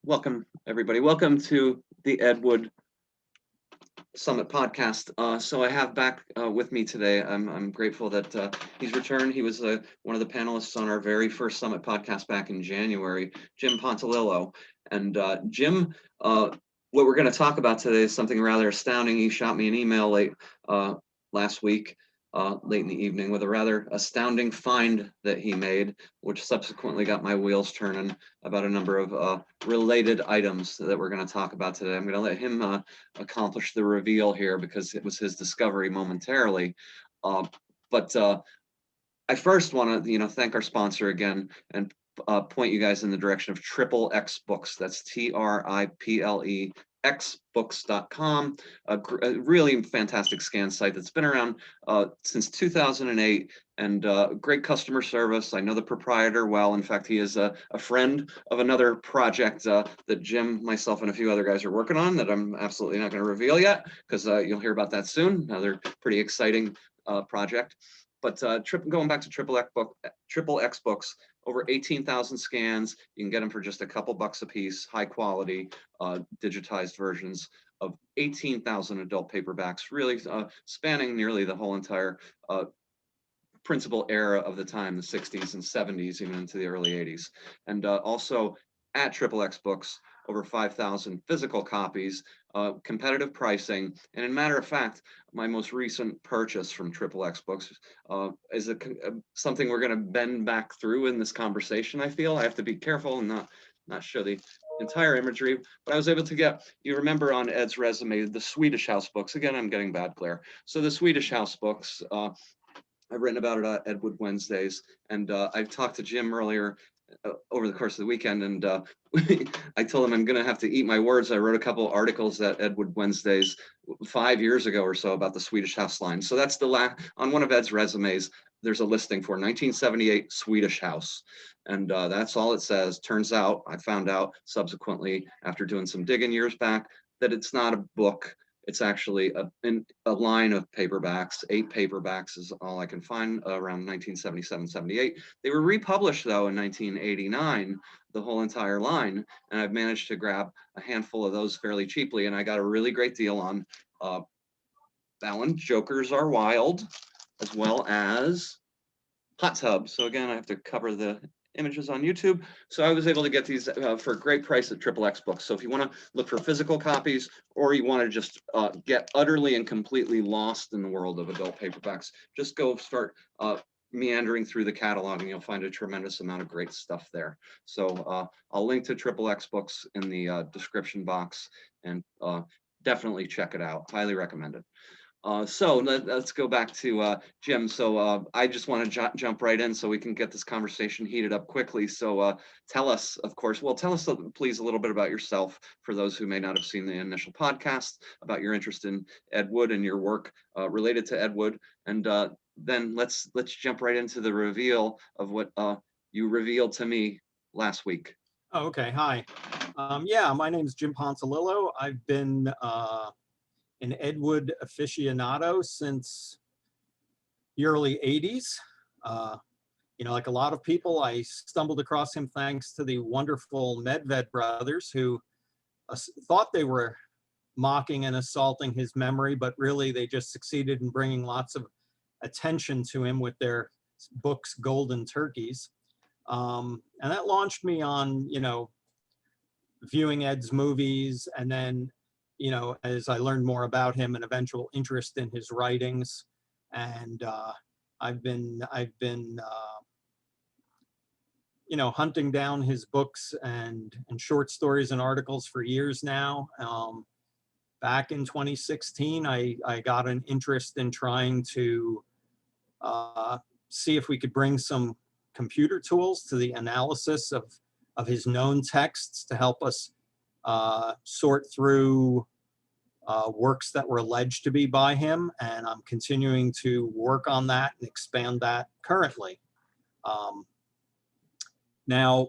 Welcome, everybody. Welcome to the Ed Wood Summit podcast. So I have back with me today. I'm grateful that he's returned. He was one of the panelists on our very first Summit podcast back in January, Jim Pontolillo. And Jim, what we're going to talk about today is something rather astounding. He shot me an email late last week, late in the evening, with a rather astounding find that he made, which subsequently got my wheels turning about a number of related items that we're going to talk about today. I'm going to let him accomplish the reveal here because it was his discovery momentarily. But I first want to, thank our sponsor again and point you guys in the direction of Triple X Books. That's TRIPLE xbooks.com, a really fantastic scan site that's been around since 2008 and great customer service. I know the proprietor well. In fact, he is a friend of another project that Jim, myself, and a few other guys are working on that I'm absolutely not going to reveal yet because you'll hear about that soon. Another pretty exciting project. But going back to Triple X Books, over 18,000 scans. You can get them for just a couple bucks a piece, high quality, digitized versions of 18,000 adult paperbacks, really spanning nearly the whole entire principal era of the time, the 60s and 70s, even into the early 80s. And also at Triple X Books, over 5,000 physical copies, competitive pricing. And in matter of fact, my most recent purchase from Triple X Books is something we're going to bend back through in this conversation. I feel I have to be careful and not show the entire imagery, but I was able to get, you remember on Ed's resume, the Swedish House books. Again, I'm getting bad glare. So the Swedish House books, I've written about it at Ed Wood Wednesdays, and I've talked to Jim earlier over the course of the weekend, and I told him I'm going to have to eat my words. I wrote a couple articles at Ed Wood Wednesdays 5 years ago or so about the Swedish House line. So that's on one of Ed's resumes, there's a listing for 1978 Swedish House. And that's all it says. Turns out, I found out subsequently after doing some digging years back, that it's not a book. It's actually a line of paperbacks. 8 paperbacks is all I can find around 1977, 78. They were republished, though, in 1989, the whole entire line. And I've managed to grab a handful of those fairly cheaply. And I got a really great deal on that one, Jokers Are Wild, as well as Hot Tub. So again, I have to cover the images on YouTube. So I was able to get these for a great price at Triple X Books. So if you want to look for physical copies, or you want to just get utterly and completely lost in the world of adult paperbacks, just go start meandering through the catalog and you'll find a tremendous amount of great stuff there. So I'll link to Triple X Books in the description box, and definitely check it out. Highly recommend it. So let's go back to Jim. So I just want to jump right in so we can get this conversation heated up quickly. So tell us, of course, tell us please a little bit about yourself for those who may not have seen the initial podcast, about your interest in Ed Wood and your work related to Ed Wood. And then let's jump right into the reveal of what you revealed to me last week. Oh, okay. Hi. Yeah, my name is Jim Pontolillo. I've been an Ed Wood aficionado since the early 80s. Like a lot of people, I stumbled across him thanks to the wonderful Medved brothers, who thought they were mocking and assaulting his memory, but really they just succeeded in bringing lots of attention to him with their books, Golden Turkeys. And that launched me on, viewing Ed's movies, and then as I learned more about him, an eventual interest in his writings. And I've been hunting down his books and short stories and articles for years now. Back in 2016, I got an interest in trying to see if we could bring some computer tools to the analysis of his known texts to help us sort through works that were alleged to be by him, and I'm continuing to work on that and expand that currently. Now,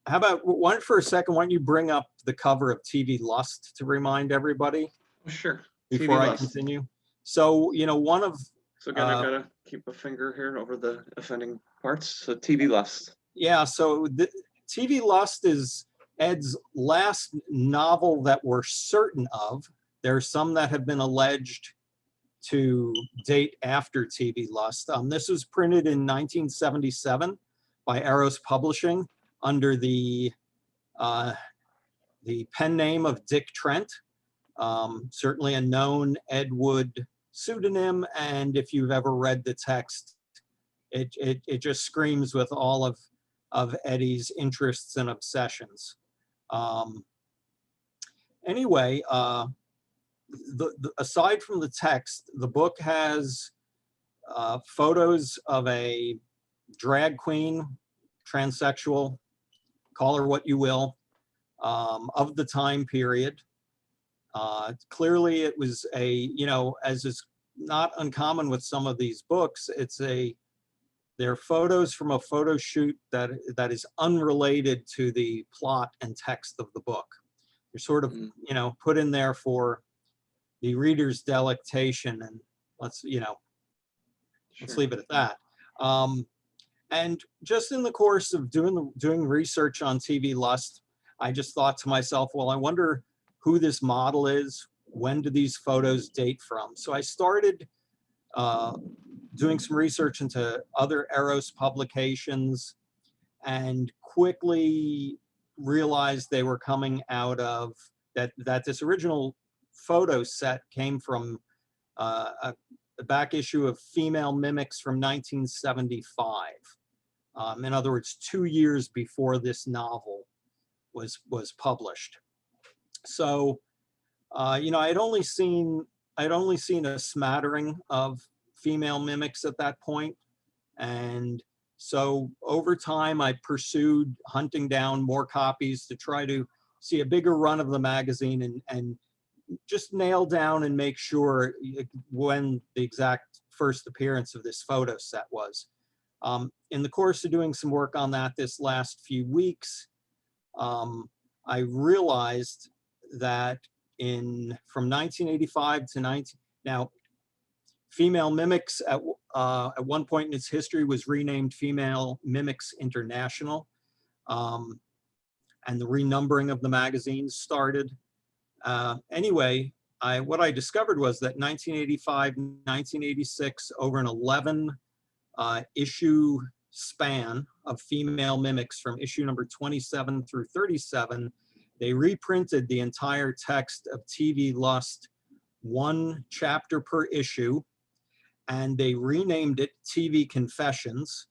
how about, why don't you bring up the cover of TV Lust to remind everybody? Sure. Before I continue. So, one of... So again, I've got to keep a finger here over the offending parts. So TV Lust. Yeah, so the TV Lust is Ed's last novel that we're certain of. There are some that have been alleged to date after TV Lust. This was printed in 1977 by Eros Publishing under the pen name of Dick Trent, certainly a known Ed Wood pseudonym. And if you've ever read the text, it just screams with all of Eddie's interests and obsessions. Anyway, aside from the text, the book has photos of a drag queen, transsexual, call her what you will, of the time period. Clearly it was as is not uncommon with some of these books, they're photos from a photo shoot that is unrelated to the plot and text of the book. They're sort of, put in there for the reader's delectation, and let's leave it at that. And just in the course of doing research on TV Lust, I just thought to myself, well, I wonder who this model is. When do these photos date from? So I started doing some research into other Eros publications and quickly realized they were coming out of that this original photo set came from a back issue of Female Mimics from 1975. In other words, 2 years before this novel was published. So, I'd only seen a smattering of female mimics at that point. And so over time, I pursued hunting down more copies to try to see a bigger run of the magazine and just nail down and make sure when the exact first appearance of this photo set was. In the course of doing some work on that this last few weeks, I realized that from 1985 to now, Female Mimics at one point in its history was renamed Female Mimics International, and the renumbering of the magazines started. Anyway, what I discovered was that 1985, 1986, over an 11 issue span of Female Mimics from issue number 27 through 37, they reprinted the entire text of TV Lust, one chapter per issue, and they renamed it TV Confessions.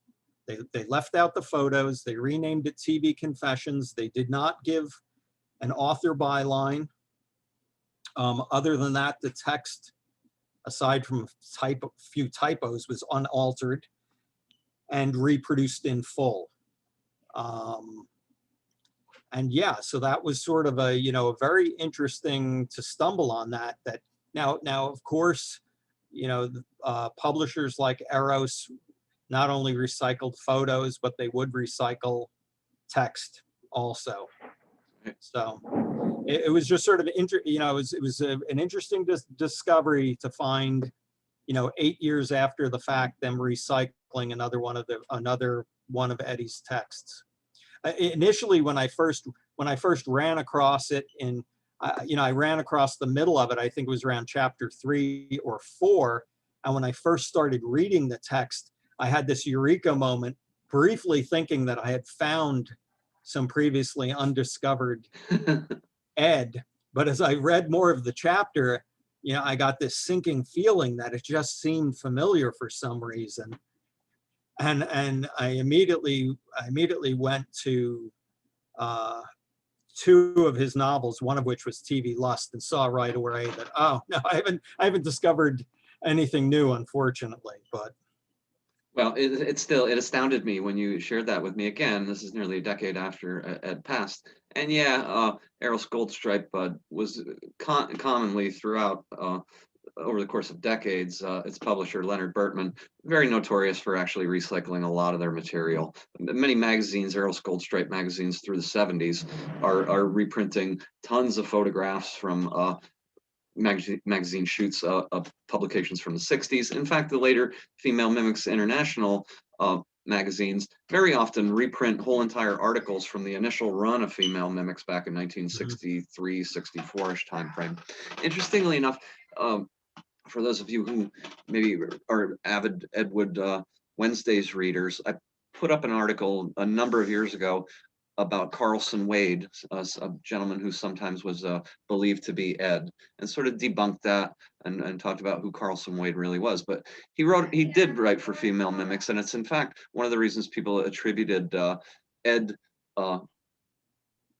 They left out the photos, they renamed it TV Confessions. They did not give an author byline. Other than that, the text, aside from a few typos, was unaltered and reproduced in full. And yeah, so that was sort of a very interesting to stumble on that. Now of course, publishers like Eros not only recycled photos, but they would recycle text also. So it was just sort of it was an interesting discovery to find, 8 years after the fact, them recycling another one of Eddie's texts. Initially, when I first ran across it I ran across the middle of it. I think it was around chapter 3 or 4. And when I first started reading the text, I had this eureka moment, briefly thinking that I had found some previously undiscovered Ed. But as I read more of the chapter, I got this sinking feeling that it just seemed familiar for some reason. And I immediately went to 2 of his novels, one of which was TV Lust, and saw right away that, oh no, I haven't discovered anything new, unfortunately. But well, it astounded me when you shared that with me again. This is nearly a decade after Ed passed, and yeah, Eros Goldstripe was commonly throughout over the course of decades, its publisher, Leonard Bertman, very notorious for actually recycling a lot of their material. Many magazines, Eros Goldstripe magazines through the 70s, are reprinting tons of photographs from magazine shoots of publications from the 60s. In fact, the later Female Mimics International magazines very often reprint whole entire articles from the initial run of female mimics back in Mhm. 1963, 64-ish time frame. Interestingly enough, for those of you who maybe are avid Edward Wednesdays readers, I put up an article a number of years ago about Carlson Wade, a gentleman who sometimes was believed to be Ed, and sort of debunked that and talked about who Carlson Wade really was. But he did write for female mimics, and it's in fact one of the reasons people attributed Ed uh,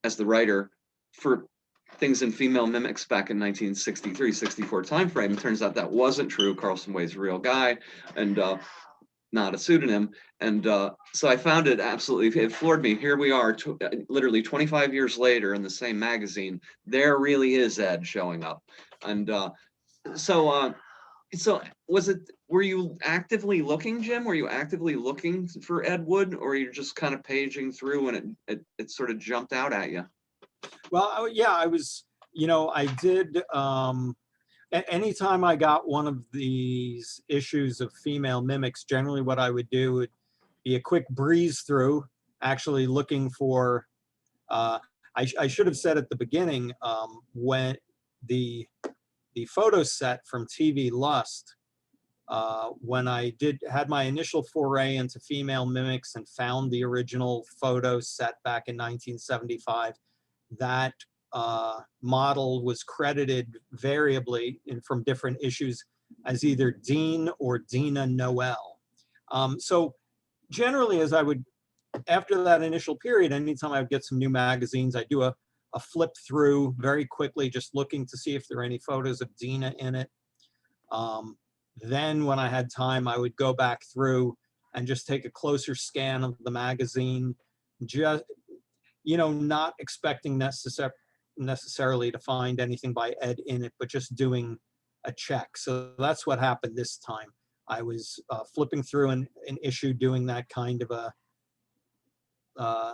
as the writer for things in female mimics back in 1963, 64 timeframe. It turns out that wasn't true. Carlson Wade's a real guy, and not a pseudonym. And so I found it absolutely, it floored me. Here we are, literally 25 years later in the same magazine. There really is Ed showing up. And so were you actively looking, Jim? Were you actively looking for Ed Wood, or you're just kind of paging through and it sort of jumped out at you? Well, yeah, I was, I did, anytime I got one of these issues of female mimics, generally what I would do would be a quick breeze through, actually looking for, uh, I should have said at the beginning, when the photo set from TV Lust, when I had my initial foray into female mimics and found the original photo set back in 1975, that model was credited variably from different issues as either Dean or Dina Noel. So generally, as I would, after that initial period, anytime I would get some new magazines, I do a flip through very quickly, just looking to see if there are any photos of Dina in it. Then when I had time, I would go back through and just take a closer scan of the magazine, just, not expecting necessarily to find anything by Ed in it, but just doing a check. So that's what happened this time. I was flipping through an issue, doing that kind of a, uh,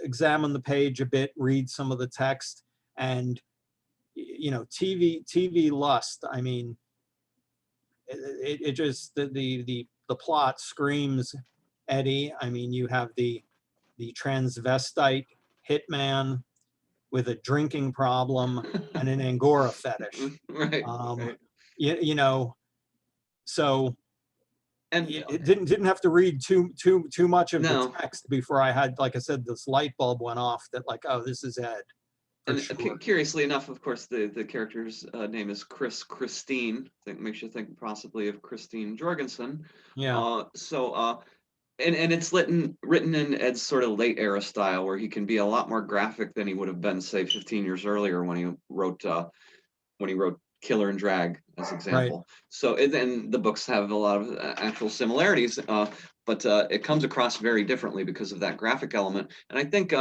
examine the page a bit, read some of the text, and TV Lust. I mean, it just the plot screams Eddie. I mean, you have the transvestite hitman with a drinking problem and an Angora fetish. Right, Um, right. so And it didn't have to read too much of the no, text before I had, like I said, this light bulb went off that, like, oh, this is Ed for and sure. curiously enough, of course, the character's name is Christine. I think makes you think possibly of Christine Jorgensen. Yeah, And it's written in Ed's sort of late era style, where he can be a lot more graphic than he would have been, say, 15 years earlier when he wrote Killer and Drag as right. example. So and the books have a lot of actual similarities, but it comes across very differently because of that graphic element. And I think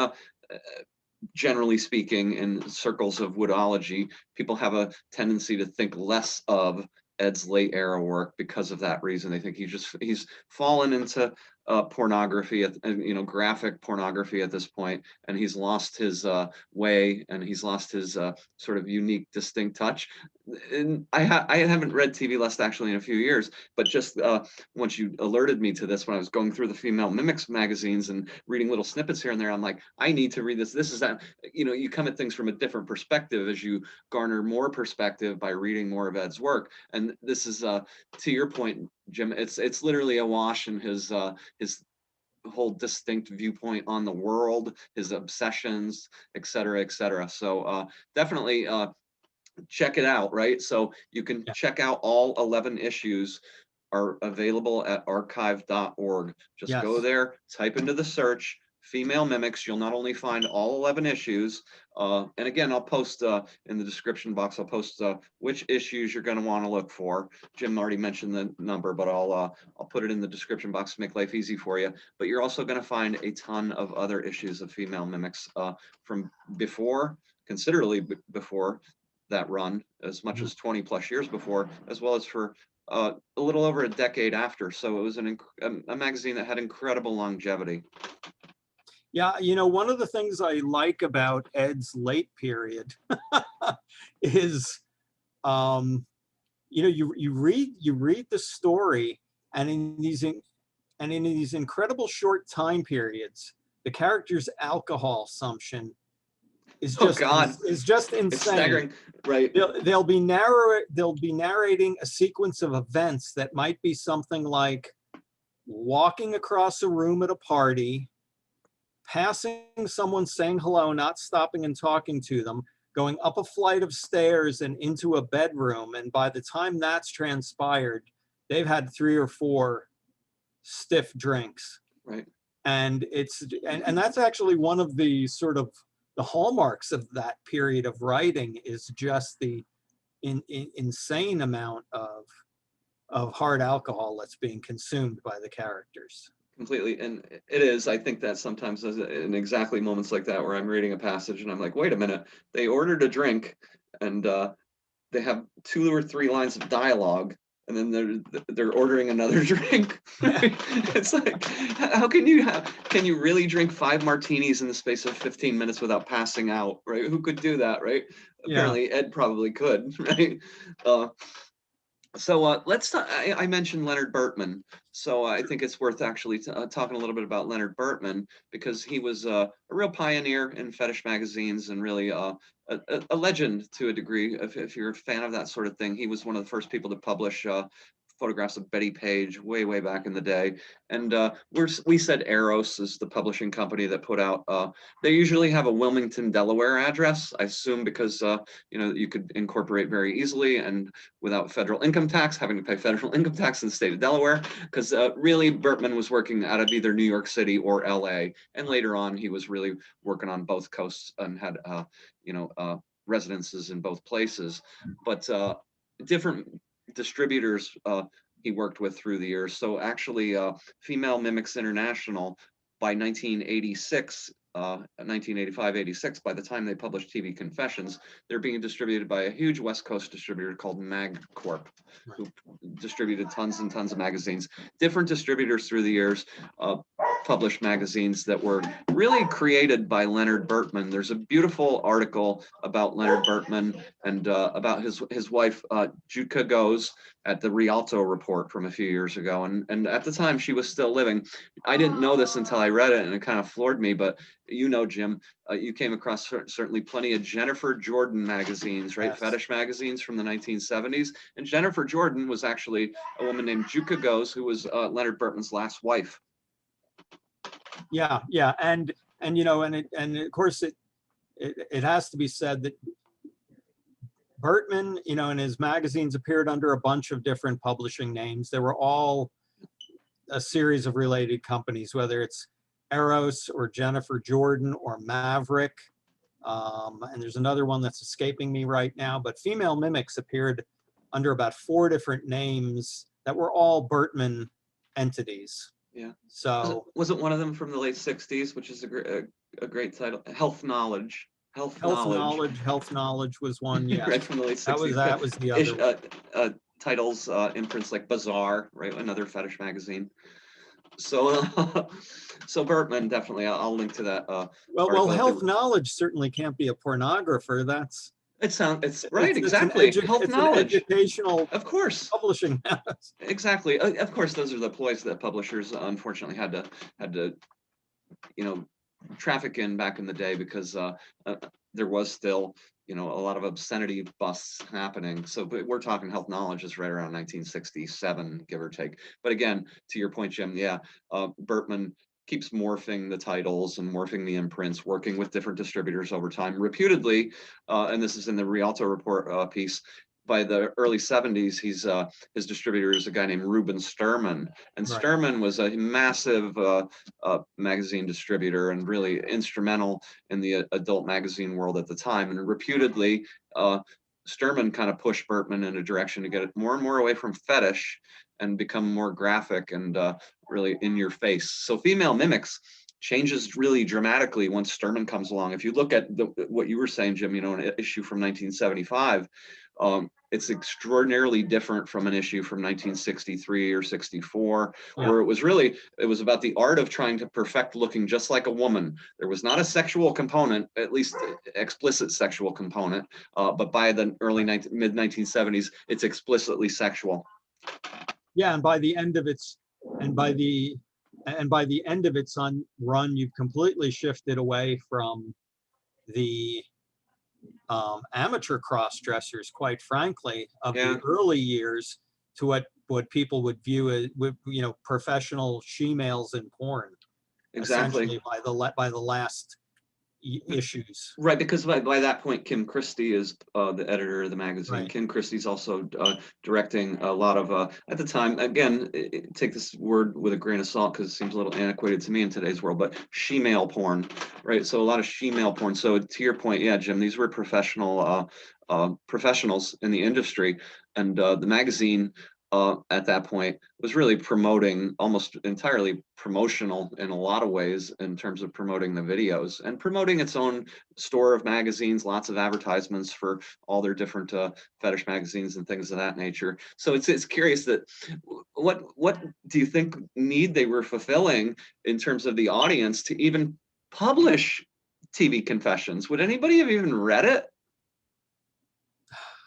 generally speaking, in circles of woodology, people have a tendency to think less of Ed's late era work because of that reason. They think he's fallen into pornography, graphic pornography at this point, and he's lost his way, and he's lost his sort of unique, distinct touch. And I haven't read TV Lust actually in a few years, but just once you alerted me to this when I was going through the female mimics magazines and reading little snippets here and there, I'm like, I need to read this. This is that, you come at things from a different perspective as you garner more perspective by reading more of Ed's work. And this is to your point, Jim, it's literally a wash in his whole distinct viewpoint on the world, his obsessions, et cetera, et cetera. So definitely check it out, right? So you can Yeah. check out all 11 issues are available at archive.org. Just go Yes. there, type into the search female mimics. You'll not only find all 11 issues, and again, I'll post in the description box, I'll post which issues you're going to want to look for. Jim already mentioned the number, but I'll put it in the description box to make life easy for you. But you're also going to find a ton of other issues of female mimics from before, considerably before that run, as much Mhm. as 20 plus years before, as well as for a little over a decade after. So it was a magazine that had incredible longevity. Yeah, one of the things I like about Ed's late period is, you read the story And in these incredible short time periods, the character's alcohol consumption is Oh just God, it's insane. staggering, right? They'll be narrating a sequence of events that might be something like walking across a room at a party, passing someone, saying hello, not stopping and talking to them, going up a flight of stairs and into a bedroom. And by the time that's transpired, they've had 3 or 4 stiff drinks. Right. And and that's actually one of the sort of the hallmarks of that period of writing, is just the insane amount of hard alcohol that's being consumed by the characters. Completely. And it is, I think that sometimes in exactly moments like that where I'm reading a passage and I'm like, wait a minute, they ordered a drink and they have 2 or 3 lines of dialogue and then they're ordering another drink. Right? It's like, how can you really drink 5 martinis in the space of 15 minutes without passing out, right? Who could do that, right? Yeah. Apparently Ed probably could, right? So let's talk. I mentioned Leonard Bertman, so I think it's worth actually talking a little bit about Leonard Bertman, because he was a real pioneer in fetish magazines and really a legend to a degree. If you're a fan of that sort of thing, he was one of the first people to publish photographs of Betty Page way back in the day. And we said Eros is the publishing company that put out. They usually have a Wilmington, Delaware address, I assume, because you could incorporate very easily and without federal income tax, having to pay federal income tax in the state of Delaware, because really Bertman was working out of either New York City or LA. And later on, he was really working on both coasts and had, residences in both places. But different distributors he worked with through the years. So actually, Female Mimics International, by 1986, 1985, 86, by the time they published TV Confessions, they're being distributed by a huge West Coast distributor called MagCorp, who distributed tons and tons of magazines. Different distributors through the years published magazines that were really created by Leonard Bertman. There's a beautiful article about Leonard Bertman and about his wife, Jutka Goes, at the Rialto Report from a few years ago. And at the time she was still living. I didn't know this until I read it, and it kind of floored me, but Jim, you came across certainly plenty of Jennifer Jordan magazines, right? Yes. Fetish magazines from the 1970s. And Jennifer Jordan was actually a woman named Jutka Goes, who was Leonard Bertman's last wife. Yeah, and of course it has to be said that Bertman, in his magazines appeared under a bunch of different publishing names. They were all a series of related companies, whether it's Eros or Jennifer Jordan or Maverick. And there's another one that's escaping me right now, but Female Mimics appeared under about 4 different names that were all Bertman entities. Yeah. So wasn't one of them from the late 60s, which is a great title, Health Knowledge. Health Knowledge was one. Yeah. Right, from the late 60s. That was the other one. Titles, imprints like Bazaar, right? Another fetish magazine. So, so Bertman, definitely, I'll link to that. Well, Health Knowledge certainly can't be a pornographer. It's right, exactly. Health Knowledge, educational, of course, publishing. Exactly. Of course, those are the ploys that publishers unfortunately had to traffic in back in the day, because there was still a lot of obscenity busts happening. So, but we're talking Health Knowledge is right around 1967, give or take. But again, to your point, Jim, yeah, Bertman keeps morphing the titles and morphing the imprints, working with different distributors over time. Reputedly, and this is in the Rialto Report piece, by the early 70s, his distributor is a guy named Reuben Sturman. And Right. Sturman was a massive magazine distributor and really instrumental in the adult magazine world at the time. And reputedly, Sturman kind of pushed Bertman in a direction to get it more and more away from fetish and become more graphic and really in your face. So Female Mimics changes really dramatically once Sturman comes along. If you look at what you were saying, Jim, an issue from 1975, it's extraordinarily different from an issue from 1963 or 64, Yeah. where it was about the art of trying to perfect looking just like a woman. There was not a sexual component, at least explicit sexual component, but by the mid 1970s, it's explicitly sexual. Yeah, and by the end of its and by the end of its run, you've completely shifted away from the amateur cross dressers, quite frankly, of Yeah, the early years to what people would view as, professional she-males in porn, exactly. essentially by the last issues. Right, because by that point, Kim Christie is the editor of the magazine. Right. Kim Christie's also directing a lot of, at the time, again, take this word with a grain of salt because it seems a little antiquated to me in today's world, but she-male porn, right? So a lot of she-male porn. So to your point, yeah, Jim, these were professionals in the industry, and the magazine at that point was really promoting, almost entirely promotional in a lot of ways in terms of promoting the videos and promoting its own store of magazines, lots of advertisements for all their different fetish magazines and things of that nature. So it's curious that what do you think need they were fulfilling in terms of the audience to even publish TV Confessions? Would anybody have even read it?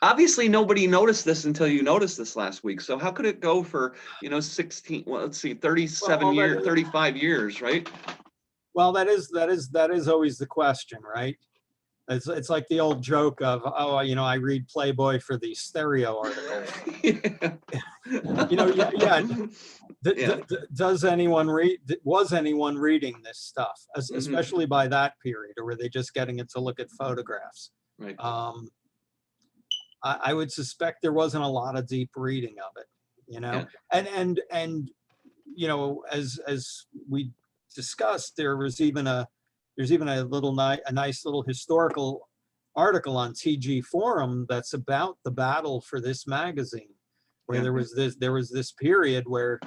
Obviously nobody noticed this until you noticed this last week. So how could it go for, 16, well, let's see, 37 Well, years, 35 years, right? well, that is always the question, right? It's like the old joke of, oh, I read Playboy for the stereo articles. Yeah. Yeah. Yeah. Does anyone read? Was anyone reading this stuff, Hmm. especially by that period, or were they just getting it to look at photographs? Right. Um, I would suspect there wasn't a lot of deep reading of it, Yeah. and as we discussed, there's even a nice little historical article on TG Forum that's about the battle for this magazine, where Yeah. there was this period where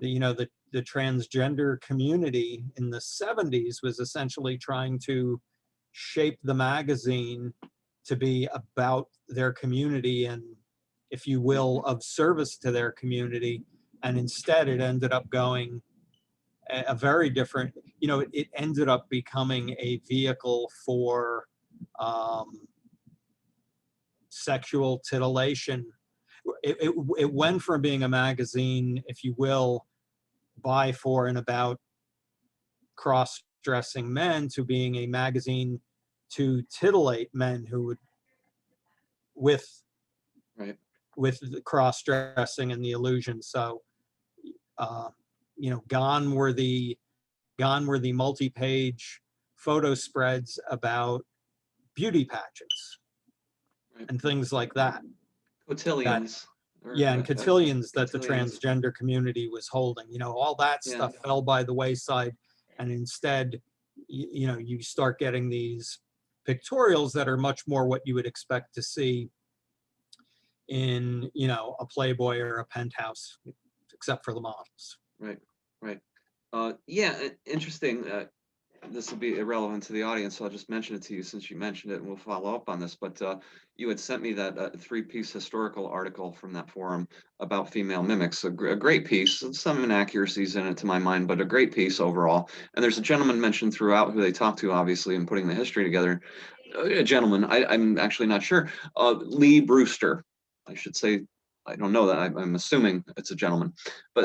the transgender community in the 70s was essentially trying to shape the magazine to be about their community and, if you will, of service to their community. And instead it ended up going a very different, it ended up becoming a vehicle for um, sexual titillation. It went from being a magazine, if you will, by, for, and about cross-dressing men to being a magazine to titillate men who would, with Right. the cross-dressing and the illusion. So, uh, gone were the multi-page photo spreads about beauty pageants Right. and things like that. That Cotillions. Or, Yeah, and cotillions that the cotillions. transgender community was holding. All that Yeah. stuff fell by the wayside, and instead, you start getting these pictorials that are much more what you would expect to see in a Playboy or a Penthouse, except for the models. Right. Right. Yeah. Interesting. This will be irrelevant to the audience, so I'll just mention it to you since you mentioned it, and we'll follow up on this. But you had sent me that three-piece historical article from that forum about female mimics, a great piece, some inaccuracies in it to my mind, but a great piece overall. And there's a gentleman mentioned throughout who they talked to, obviously, in putting the history together. A gentleman, I'm actually not sure, Lee Brewster, I should say. I don't know that. I'm assuming it's a gentleman, but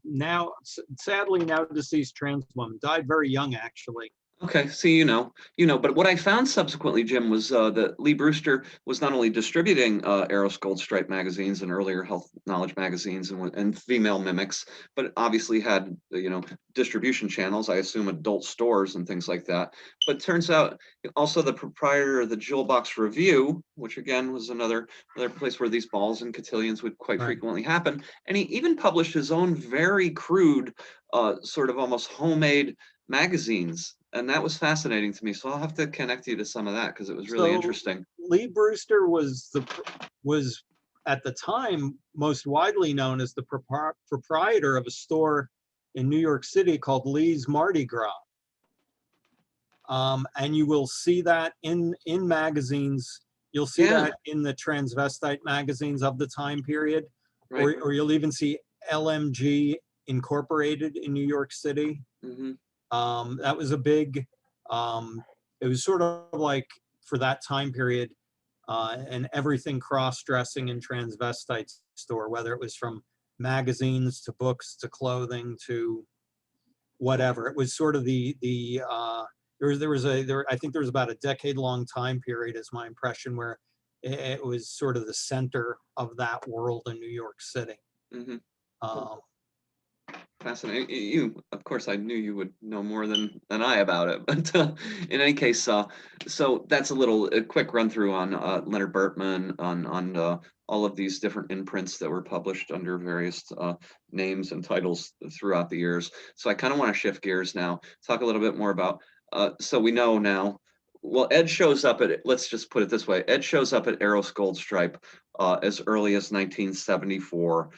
Now sadly now deceased trans woman, died very young, actually. okay, see, but what I found subsequently, Jim, was that Lee Brewster was not only distributing Eros Gold Stripe magazines and earlier health knowledge magazines and female mimics, but obviously had, distribution channels, I assume adult stores and things like that. But turns out also the proprietor of the Jewel Box Review, which again was another place where these balls and cotillions would quite Right. frequently happen. And he even published his own very crude, sort of almost homemade magazines, and that was fascinating to me. So I'll have to connect you to some of that because it was really So interesting. Lee Brewster was at the time most widely known as the proprietor of a store in New York City called Lee's Mardi Gras. And you will see that in magazines. You'll see Yeah, that in the transvestite magazines of the time period, right. or you'll even see LMG Incorporated in New York City. Hmm. That was a big, it was sort of like, for that time period, and everything cross-dressing and transvestites store, whether it was from magazines to books to clothing to whatever. It was sort of I think there was about a decade-long time period, is my impression, where it was sort of the center of that world in New York City. Mm-hmm. Um, Fascinating. Of course, I knew you would know more than I about it. But in any case, so that's a quick run through on Leonard Bertman, on all of these different imprints that were published under various names and titles throughout the years. So I kind of want to shift gears now, talk a little bit more about. So we know now. Well, Ed shows up at. Let's just put it this way: Ed shows up at Eros Gold Stripe as early as 1974.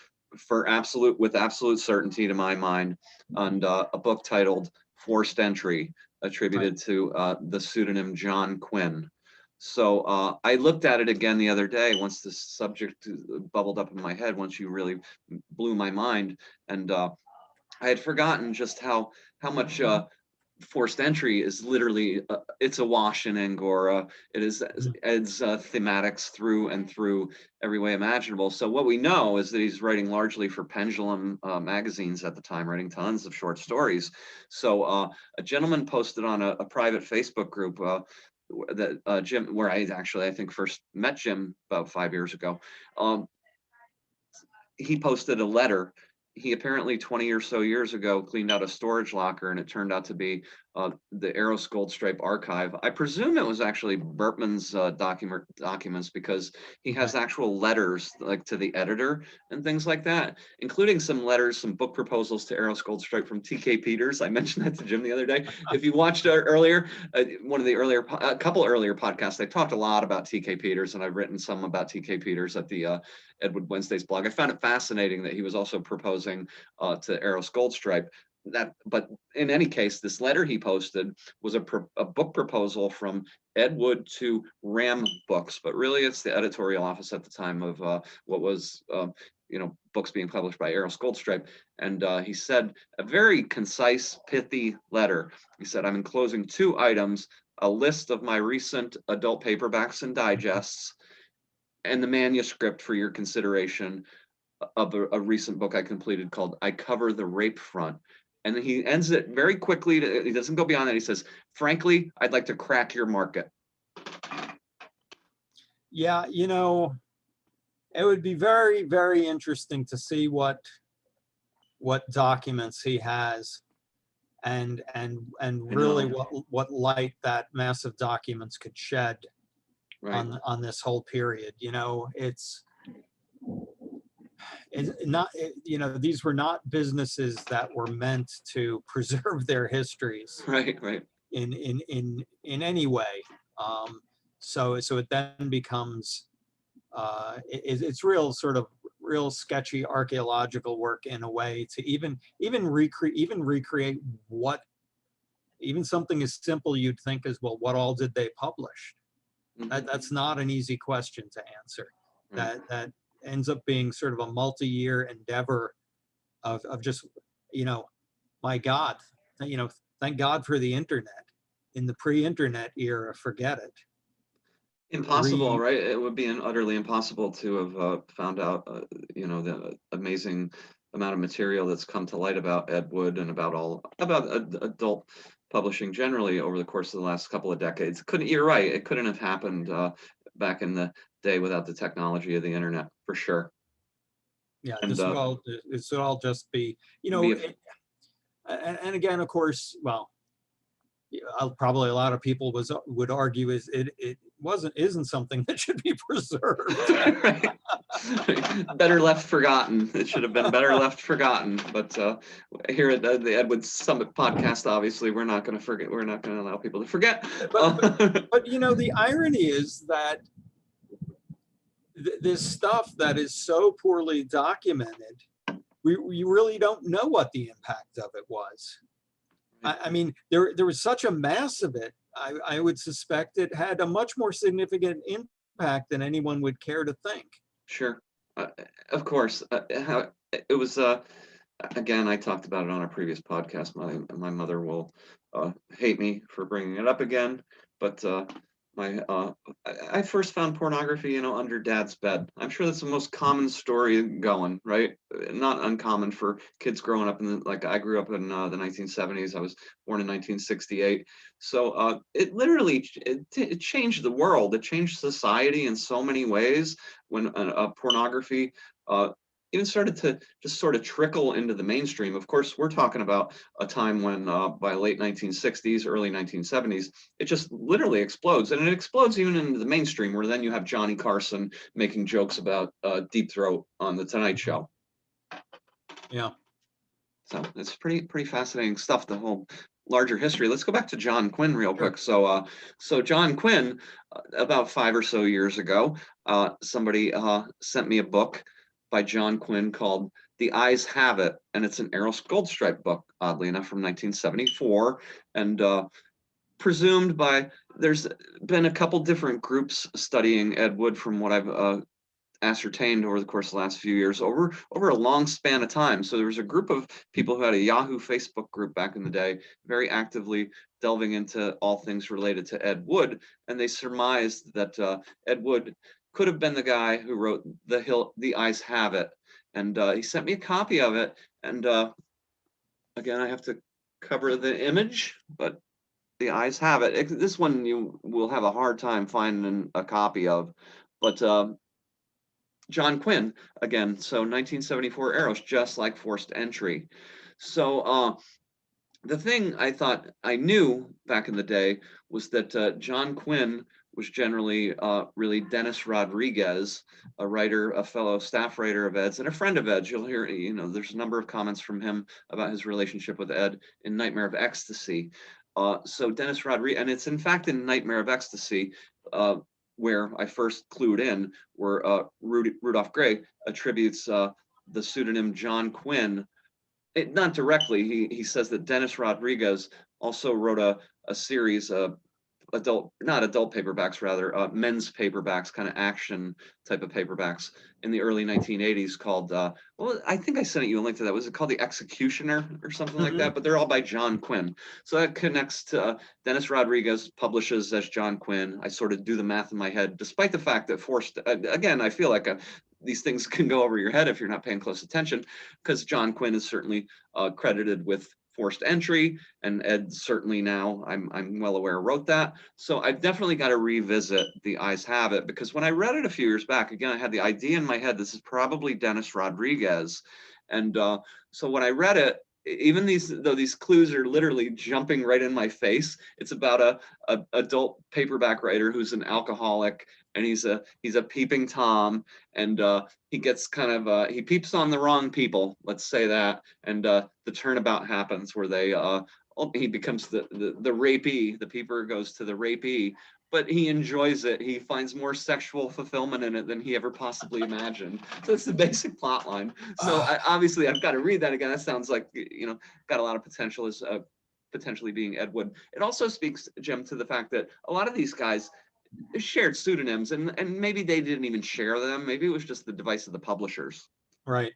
With absolute certainty to my mind, and a book titled Forced Entry, attributed to the pseudonym John Quinn. So I looked at it again the other day once this subject bubbled up in my head, once you really blew my mind, and I had forgotten just how much forced entry is literally it's a wash in Angora. It is Ed's thematics through and through every way imaginable. So what we know is that he's writing largely for Pendulum magazines at the time, writing tons of short stories. So a gentleman posted on a private Facebook group that Jim, where I think first met Jim about 5 years ago. He posted a letter. He apparently 20 or so years ago cleaned out a storage locker, and it turned out to be the Eros Gold Stripe archive. I presume it was actually Bertman's documents, because he has actual letters like to the editor and things like that, including some letters, some book proposals to Eros Gold Stripe from T.K. Peters. I mentioned that to Jim the other day. If you watched earlier, a couple earlier podcasts, I talked a lot about T.K. Peters, and I've written some about T.K. Peters at the Edward Wednesday's blog. I found it fascinating that he was also proposing to Eros Gold Stripe. But in any case, this letter he posted was a book proposal from Ed Wood to Ram Books, but really it's the editorial office at the time of what was books being published by Eros Gold Stripe. And he said a very concise, pithy letter. He said, "I'm enclosing 2 items: a list of my recent adult paperbacks and digests, and the manuscript for your consideration of a recent book I completed called I Cover the Rape Front." And then he ends it very quickly. He doesn't go beyond that. He says, "Frankly, I'd like to crack your market." Yeah, it would be very, very interesting to see what documents he has, and really what light that massive documents could shed on this whole period. These were not businesses that were meant to preserve their histories Right. in any way. So it then becomes it's real sketchy archaeological work in a way to even recreate what, even something as simple you'd think as, well, what all did they publish? That's not an easy question to answer. That ends up being sort of a multi-year endeavor of just, my God, thank God for the internet. In the pre-internet era, forget it. Impossible, right? It would be utterly impossible to have found out, the amazing amount of material that's come to light about Ed Wood and about adult publishing generally over the course of the last couple of decades. You're right. It couldn't have happened back in the day without the technology of the internet, for sure. Yeah, this would all just be, and again, of course, well, probably a lot of people would argue isn't something that should be preserved. Right. Better left forgotten. It should have been better left forgotten. But here at the Edward Summit podcast, obviously, we're not going to forget. We're not going to allow people to forget. But the irony is that this stuff that is so poorly documented, we really don't know what the impact of it was. I mean, there was such a mass of it. I would suspect it had a much more significant impact than anyone would care to think. Sure. Of course. How it was, again, I talked about it on a previous podcast. My mother will hate me for bringing it up again, but I first found pornography, under dad's bed. I'm sure that's the most common story going, right? Not uncommon for kids growing up like I grew up in the 1970s. I was born in 1968. So it literally it changed the world. It changed society in so many ways when pornography even started to just sort of trickle into the mainstream. Of course, we're talking about a time when by late 1960s, early 1970s, it just literally explodes, and it explodes even into the mainstream, where then you have Johnny Carson making jokes about deep throat on the Tonight Show. Yeah. So it's pretty fascinating stuff, the whole larger history. Let's go back to John Quinn real quick. So John Quinn, about 5 or so years ago, somebody sent me a book by John Quinn called The Eyes Have It, and it's an Eros Goldstripe book, oddly enough, from 1974, and presumed by, there's been a couple different groups studying Ed Wood from what I've ascertained over the course of the last few years, over a long span of time. So there was a group of people who had a Yahoo Facebook group back in the day, very actively delving into all things related to Ed Wood, and they surmised that Ed Wood could have been the guy who wrote The Eyes Have It, and he sent me a copy of it. And again, I have to cover the image, but The Eyes Have It. This one you will have a hard time finding a copy of, but John Quinn, again, so 1974 Eros, just like Forced Entry. So the thing I thought I knew back in the day was that John Quinn was generally really Dennis Rodriguez, a writer, a fellow staff writer of Ed's, and a friend of Ed's. You'll hear, there's a number of comments from him about his relationship with Ed in Nightmare of Ecstasy. So Dennis Rodriguez, and it's in fact in Nightmare of Ecstasy, where I first clued in, where Rudolph Gray attributes the pseudonym John Quinn. Not directly, he says that Dennis Rodriguez also wrote a series of not adult paperbacks, rather men's paperbacks, kind of action type of paperbacks in the early 1980s called, well, I think I sent you a link to that. Was it called The Executioner or something like that? But they're all by John Quinn. So that connects to Dennis Rodriguez publishes as John Quinn. I sort of do the math in my head, despite the fact that again, I feel like these things can go over your head if you're not paying close attention, because John Quinn is certainly credited with Forced Entry, and Ed certainly now, I'm well aware, wrote that. So I've definitely got to revisit The Eyes Have It, because when I read it a few years back, again, I had the idea in my head, this is probably Dennis Rodriguez. And so when I read it, even though these clues are literally jumping right in my face, it's about a adult paperback writer who's an alcoholic, and he's a peeping Tom, and he gets kind of he peeps on the wrong people, let's say that, and the turnabout happens where he becomes the rapee. The peeper goes to the rapee, but he enjoys it. He finds more sexual fulfillment in it than he ever possibly imagined. So it's the basic plot line. So obviously I've got to read that again. That sounds like, got a lot of potential as potentially being Ed Wood. It also speaks, Jim, to the fact that a lot of these guys shared pseudonyms, and maybe they didn't even share them. Maybe it was just the device of the publishers. Right.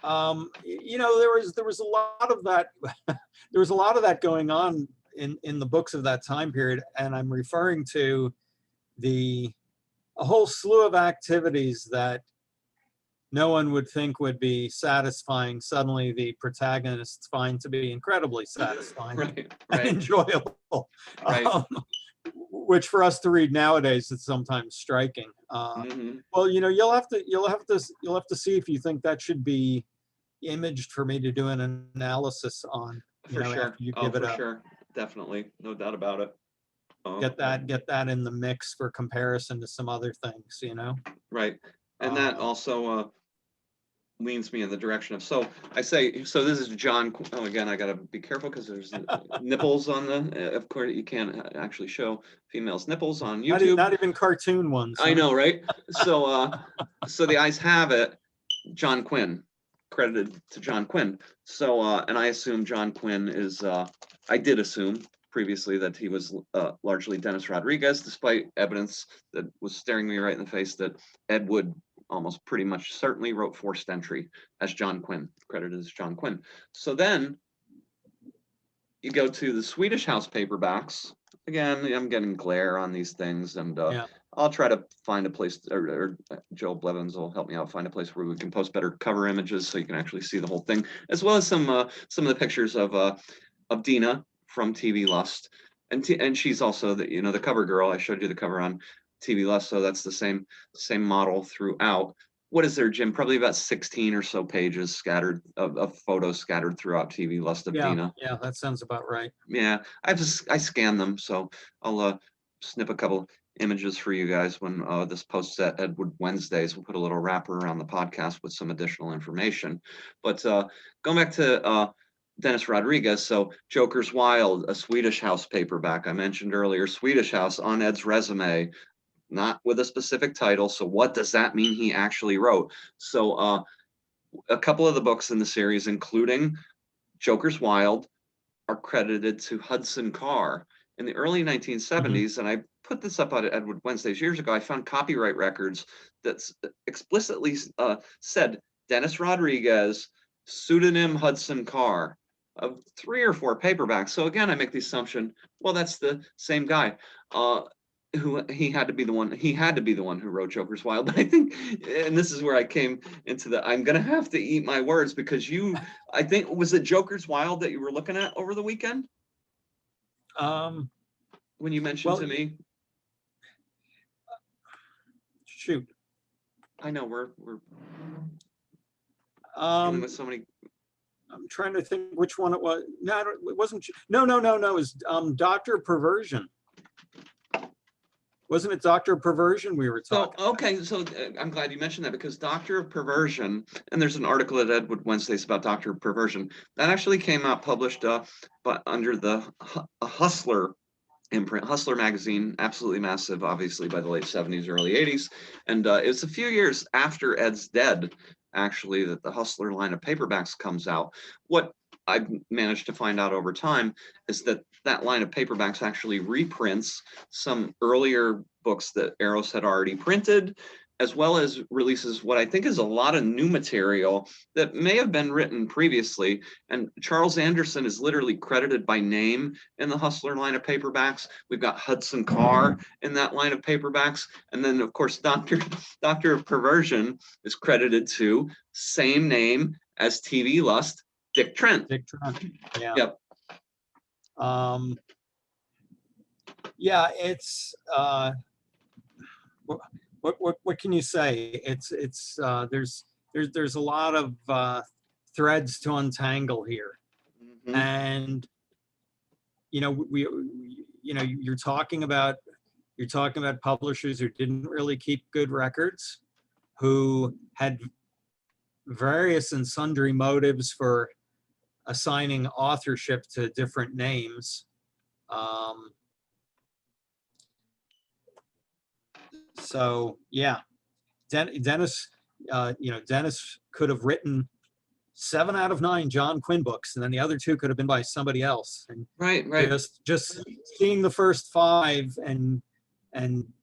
There was a lot of that. There was a lot of that going on in the books of that time period, and I'm referring to a whole slew of activities that no one would think would be satisfying. Suddenly, the protagonists find to be incredibly satisfying right. and enjoyable. Right. Which for us to read nowadays is sometimes striking. Well, you'll have to see if you think that should be imaged for me to do an analysis on. For sure. Sure. Definitely, no doubt about it. Get that in the mix for comparison to some other things. Right, and that also leans me in the direction of, so this is John. Oh, again, I gotta be careful because there's nipples on the. Of course, you can't actually show females' nipples on YouTube. Not even cartoon ones. I know, right? So, The Eyes Have It. John Quinn, credited to John Quinn. So, and I assume John Quinn is. I did assume previously that he was largely Dennis Rodriguez, despite evidence that was staring me right in the face that Ed Wood almost pretty much certainly wrote Forced Entry as John Quinn, credited as John Quinn. So then you go to the Swedish House paperbacks, again, I'm getting glare on these things, and Yeah. I'll try to find a place, or Joe Blevins will help me out find a place where we can post better cover images so you can actually see the whole thing, as well as some of the pictures of Dina from TV Lust, and she's also the cover girl. I showed you the cover on TV Lust, so that's the same model throughout. What is there, Jim? Probably about 16 or so pages scattered of photos scattered throughout TV Lust of Yeah. Dina. Yeah. That sounds about right. Yeah, I scan them, so I'll snip a couple images for you guys when this posts at Edward Wednesdays. We'll put a little wrapper around the podcast with some additional information. But going back to Dennis Rodriguez, so Joker's Wild, a Swedish House paperback. I mentioned earlier, Swedish House on Ed's resume, not with a specific title. So what does that mean he actually wrote? So a couple of the books in the series, including Joker's Wild, are credited to Hudson Carr. In the early 1970s, and I put this up on Edward Wednesdays years ago, I found copyright records that explicitly said Dennis Rodriguez, pseudonym Hudson Carr, of 3 or 4 paperbacks. So again, I make the assumption, well, that's the same guy. Who he had to be the one who wrote Joker's Wild. But I think, and this is where I came into I'm gonna have to eat my words, because I think, was it Joker's Wild that you were looking at over the weekend when you mentioned Well, to me? shoot. I know we're dealing with so many. I'm trying to think which one it was. No, it wasn't. No. It was Dr. Perversion. Wasn't it Dr. Perversion we were So, talking okay, so I'm glad you mentioned that, because Doctor of Perversion, and there's an article at Edward Wednesdays about Doctor of Perversion that actually came out published but under the Hustler imprint, Hustler magazine, absolutely massive, obviously by the late 70s, early 80s. And it's a few years after Ed's dead, actually, that the Hustler line of paperbacks comes out. What I've managed to find out over time is that that line of paperbacks actually reprints some earlier books that Eros had already printed, as well as releases what I think is a lot of new material that may have been written previously. And Charles Anderson is literally credited by name in the Hustler line of paperbacks. We've got Hudson Carr in that line of paperbacks. And then, of course, Doctor of Perversion is credited to same name as TV Lust, Dick Trent. Dick Trent. Yeah. Yep. Yeah, it's what can you say? It's there's a lot of threads to untangle here. Mhm. And you're talking about publishers who didn't really keep good records, who had various and sundry motives for assigning authorship to different names. So yeah, Dennis could have written 7 out of 9 John Quinn books, and then the other 2 could have been by somebody else. And Right. just seeing the first 5 and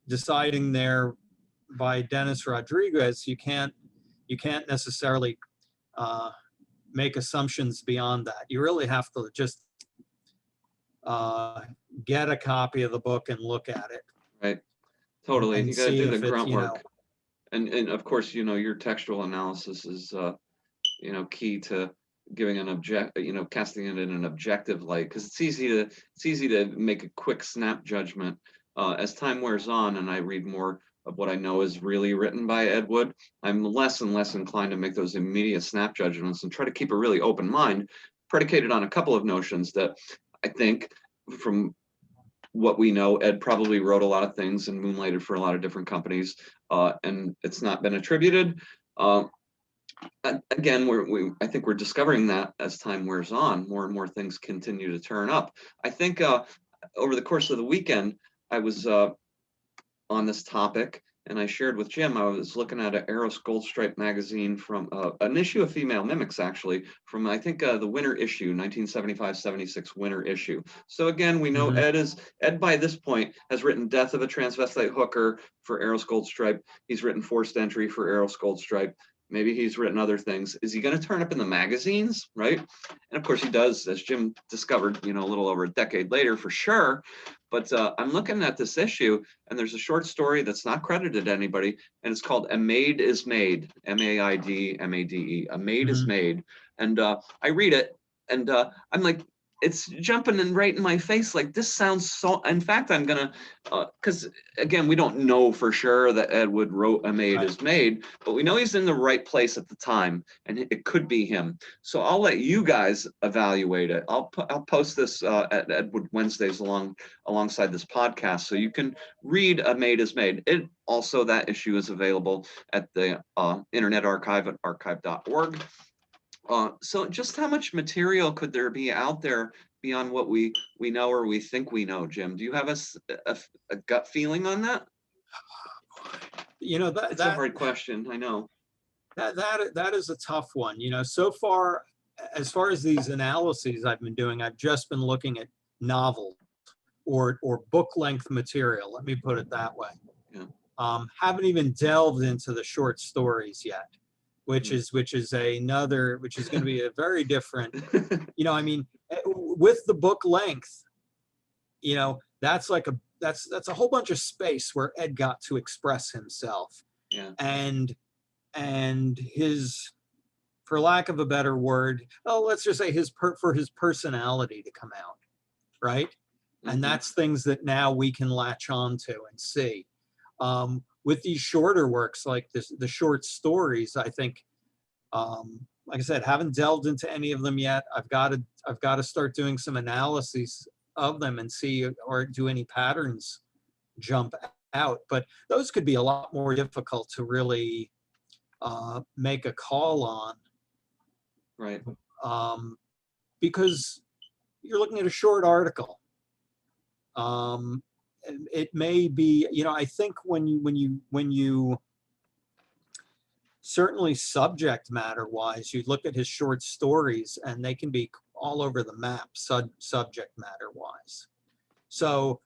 deciding they're by Dennis Rodriguez, you can't necessarily make assumptions beyond that. You really have to just get a copy of the book and look at it. Right. Totally. And you got to do the grunt you know, work. And of course, your textual analysis is key to giving casting it in an objective light, because it's easy to make a quick snap judgment. As time wears on and I read more of what I know is really written by Ed Wood, I'm less and less inclined to make those immediate snap judgments and try to keep a really open mind, predicated on a couple of notions that I think, from what we know, Ed probably wrote a lot of things and moonlighted for a lot of different companies, and it's not been attributed. Again, I think we're discovering that as time wears on, more and more things continue to turn up. I think over the course of the weekend, I was on this topic, and I shared with Jim, I was looking at an Eros Gold Stripe magazine from an issue of Female Mimics, actually, from I think the winter issue, 1975-76 winter issue. So again, we know Ed by this point has written Death of a Transvestite Hooker for Eros Gold Stripe. He's written Forced Entry for Eros Gold Stripe. Maybe he's written other things. Is he going to turn up in the magazines, right? And of course he does, as Jim discovered, a little over a decade later for sure. But I'm looking at this issue, and there's a short story that's not credited to anybody, and it's called "A Maid is Made," M-A-I-D-M-A-D-E. A Maid is Mhm. Made, and I read it, and I'm like, it's jumping in right in my face. Like, this sounds so. In fact, I'm gonna, because again, we don't know for sure that Ed Wood wrote "A Maid Right. is Made," but we know he's in the right place at the time, and it could be him. So I'll let you guys evaluate it. I'll post this at Ed Wood Wednesdays alongside this podcast, so you can read "A Maid is Made." It also, that issue is available at the Internet Archive at archive.org. So just how much material could there be out there beyond what we know or we think we know, Jim? Do you have a gut feeling on that? That It's a hard question, I know. that is a tough one. So far, as far as these analyses I've been doing, I've just been looking at novels or book length material. Let me put it that way. Yeah. Haven't even delved into the short stories yet, which is going to be a very different. I mean, with the book length, that's that's a whole bunch of space where Ed got to express himself. Yeah. And his, for lack of a better word, let's just say for his personality to come out, right? Mm-hmm. And that's things that now we can latch onto and see. With these shorter works like the short stories, I think, like I said, haven't delved into any of them yet. I've got to start doing some analyses of them and see, or do any patterns jump out. But those could be a lot more difficult to really make a call on, Right. Because you're looking at a short article. It may be, I think when you certainly subject matter wise, you look at his short stories and they can be all over the map, subject matter wise. So,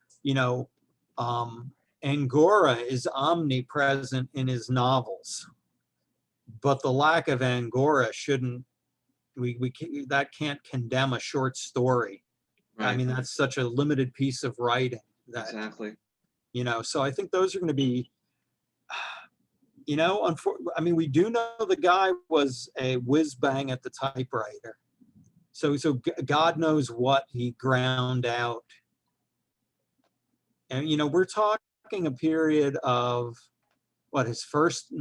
Angora is omnipresent in his novels, but the lack of Angora shouldn't, that can't condemn a short story. Right. I mean, that's such a limited piece of writing that, exactly. So I think those are going to be, I mean, we do know the guy was a whiz bang at the typewriter. So God knows what he ground out. And, we're talking a period of his first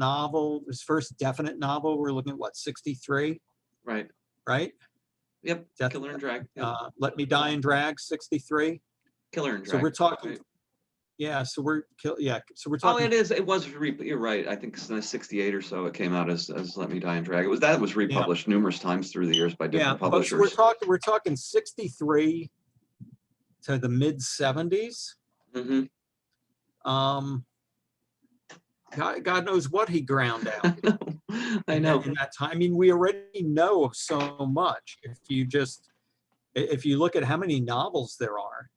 definite novel. We're looking at 63? Right. Right? Yep. Killer and Drag. Yep. Let Me Die in Drag, 63. Killer and Drag. So we're talking, right. So we're Oh, talking. it was. You're right. I think it's 68 or so. It came out as "Let Me Die in Drag." That was republished numerous times through the years by different publishers. So we're talking 63 to the mid 70s. Mm-hmm. God knows what he ground out. I know. In that time. I mean, we already know so much. If you look at how many novels there are,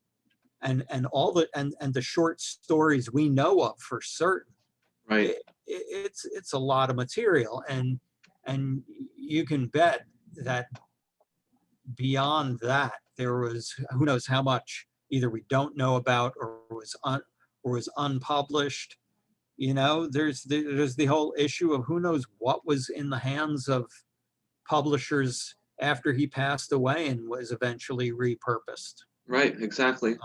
and all and the short stories we know of for certain, right? It's a lot of material, and you can bet that beyond that there was who knows how much either we don't know about or was unpublished. There's the whole issue of who knows what was in the hands of publishers after he passed away and was eventually repurposed. Right, exactly.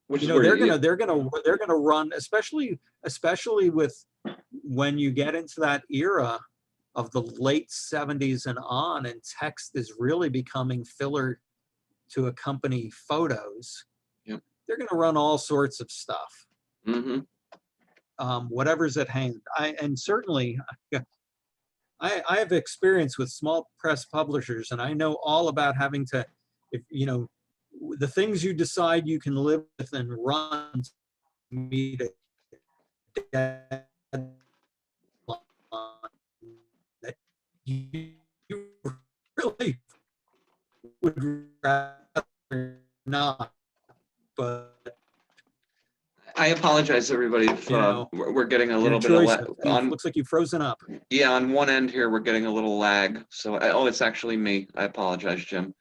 Which is they're gonna run, especially with when you get into that era of the late 70s and on, and text is really becoming filler to accompany photos. Yep. They're gonna run all sorts of stuff. Mm-hmm. Whatever's at hand. And certainly I have experience with small press publishers, and I know all about having to, the things you decide you can live with and run to meet a deadline that you really would rather not. But I apologize, everybody, if You know, we're getting a your little bit of choice. on. Looks like you've frozen up. Yeah, on one end here, we're getting a little lag. So, oh, it's actually me. I apologize, Jim.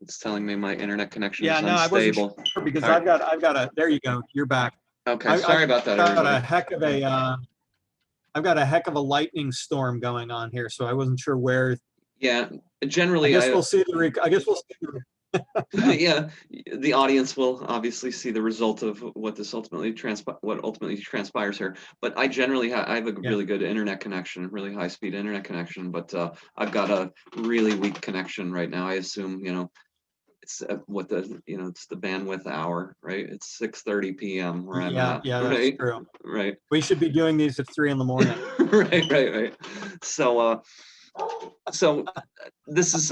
It's telling me my internet connection is Yeah, no, I wasn't sure unstable. because All right. I've got a, there you go. You're back. Okay. Sorry about that, Got a everybody. heck of a, I've got a heck of a lightning storm going on here. So I wasn't sure where, Yeah. I Generally, guess we'll see I guess we'll see yeah, the audience will obviously see the result of what ultimately transpires here. But I generally I have a yeah. really good internet connection, really high speed internet connection. But I've got a really weak connection right now. I assume it's it's the bandwidth hour, right? It's 6:30 p.m. where I'm Yeah, at, yeah, that's right? true. Right. We should be doing these at 3 in the morning. Right. So this is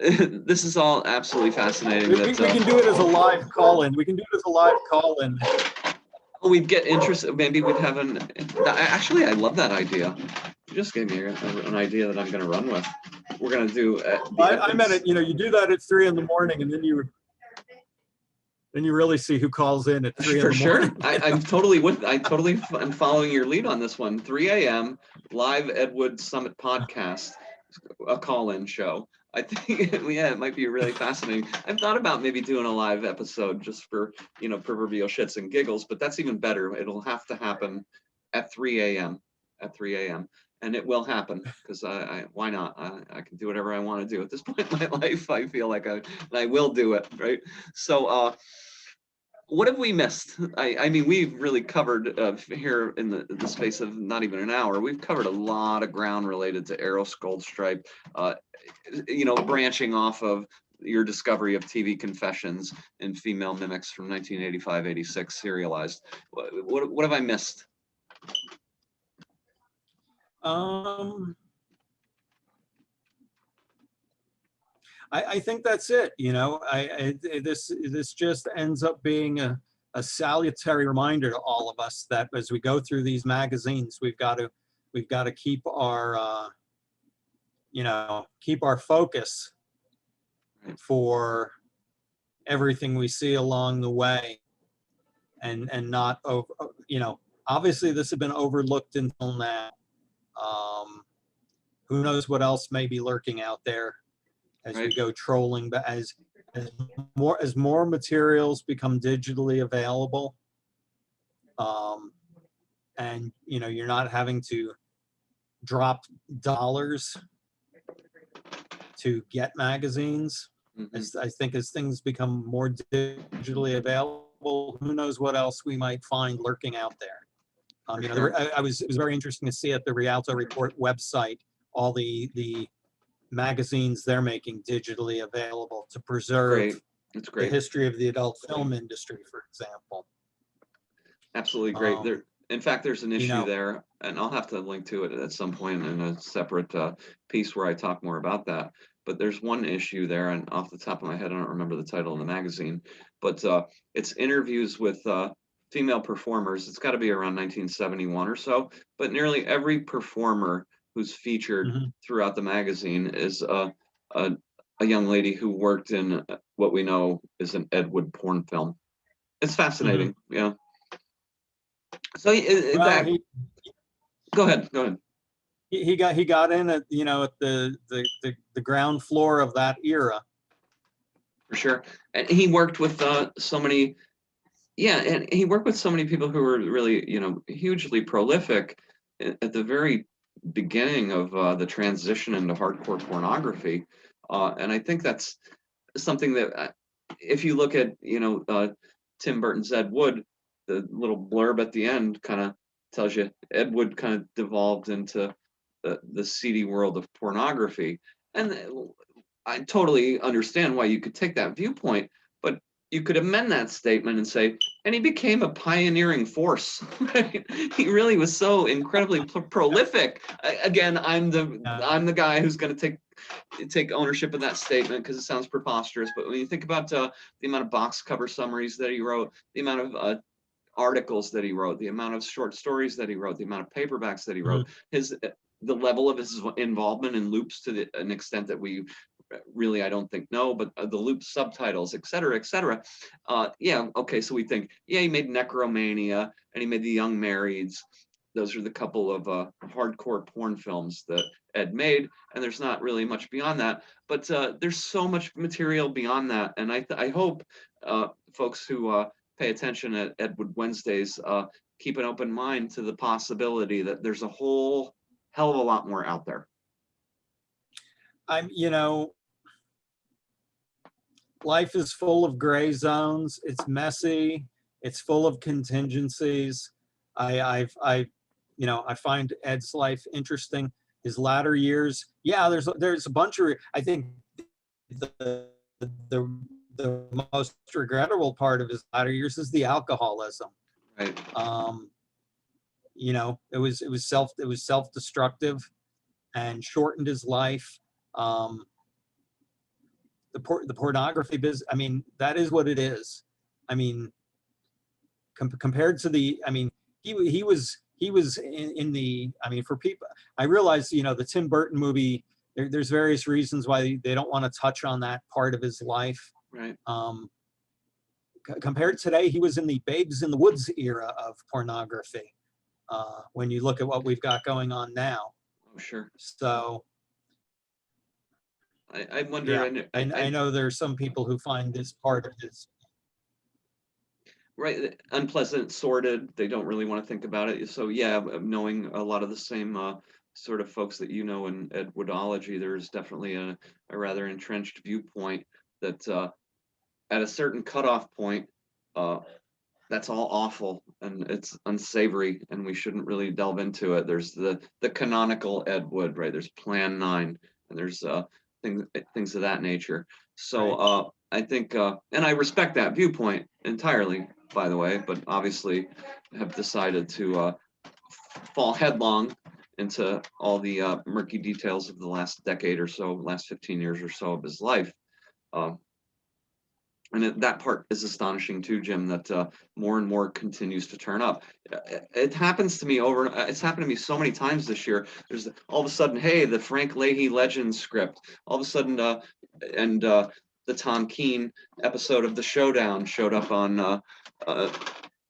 this is all absolutely fascinating. We can do it as a live call-in. We can do it as a live call-in. We'd get interest. Maybe we'd have an. Actually, I love that idea. You just gave me an idea that I'm going to run with. We're going to do. I meant it. You do that at 3 in the morning, and then you really see who calls in at 3 in the morning. For sure. I'm totally I'm following your lead on this one. 3 a.m. live Edwood Summit podcast, a call-in show. I think yeah, it might be really fascinating. I've thought about maybe doing a live episode just for proverbial shits and giggles, but that's even better. It'll have to happen at 3 a.m. at 3 a.m. and it will happen because why not? I can do whatever I want to do at this point in my life. I feel like I will do it, right? So what have we missed? I mean, we've really covered here in the space of not even an hour. We've covered a lot of ground related to Eros Goldstripe, branching off of your discovery of TV Confessions and Female Mimics from 1985-86, serialized. What have I missed? I think that's it. This just ends up being a salutary reminder to all of us that as we go through these magazines, we've got to keep our keep our focus for everything we see along the way, and not over. Obviously this has been overlooked until now. Who knows what else may be lurking out there as we go trolling, but as more materials become digitally available, and you're not having to drop dollars to get magazines. I think as things become more digitally available, who knows what else we might find lurking out there. It was very interesting to see at the Rialto Report website all the magazines they're making digitally available to preserve the history of the adult film industry, for example. Absolutely great. In fact, there's an issue there, and I'll have to link to it at some point in a separate piece where I talk more about that. But there's one issue there, and off the top of my head, I don't remember the title of the magazine, but it's interviews with female performers. It's got to be around 1971 or so, but nearly every performer who's featured throughout the magazine is a young lady who worked in what we know is an Ed Wood porn film. It's fascinating. Yeah. So go ahead. He got in at at the ground floor of that era. For sure, and he worked with so many. Yeah, and he worked with so many people who were really hugely prolific at the very beginning of the transition into hardcore pornography, and I think that's something that if you look at Tim Burton's Ed Wood, the little blurb at the end kind of tells you Ed Wood kind of devolved into the seedy world of pornography, and I totally understand why you could take that viewpoint, but you could amend that statement and say, and he became a pioneering force. Right? He really was so incredibly prolific. Again, I'm the guy who's going to take ownership of that statement because it sounds preposterous. But when you think about the amount of box cover summaries that he wrote, the amount of articles that he wrote, the amount of short stories that he wrote, the amount of paperbacks that he wrote, the level of his involvement in loops to an extent that we really, I don't think no, but the loop subtitles, et cetera, et cetera. Yeah, okay, so we think, yeah, he made Necromania and he made The Young Marrieds. Those are the couple of hardcore porn films that Ed made, and there's not really much beyond that. But there's so much material beyond that, and I hope folks who pay attention at Ed Wood Wednesdays keep an open mind to the possibility that there's a whole hell of a lot more out there. Life is full of gray zones. It's messy. It's full of contingencies. I find Ed's life interesting. His latter years, yeah, there's a bunch of, I think the most regrettable part of his latter years is the alcoholism. Right. It was self-destructive and shortened his life. The pornography business, I mean, that is what it is. I mean, compared to he was in the, I mean, for people, I realize, the Tim Burton movie, there's various reasons why they don't want to touch on that part of his life. Right. Compared to today, he was in the Babes in the Woods era of pornography. When you look at what we've got going on now. Oh, sure. So I wonder. Yeah, I know there are some people who find this part of his right, unpleasant, sordid. They don't really want to think about it. So yeah, knowing a lot of the same sort of folks that in Ed Woodology, there's definitely a rather entrenched viewpoint that at a certain cutoff point, that's all awful and it's unsavory, and we shouldn't really delve into it. There's the canonical Ed Wood, right? There's Plan 9, and there's things of that nature. So right. I think, and I respect that viewpoint entirely, by the way, but obviously have decided to fall headlong into all the murky details of the last decade or so, last 15 years or so of his life. And that part is astonishing too, Jim, that more and more continues to turn up. It happens to me it's happened to me so many times this year. There's all of a sudden, hey, the Frank Leahy Legends script. All of a sudden, and the Tom Keane episode of The Showdown showed up on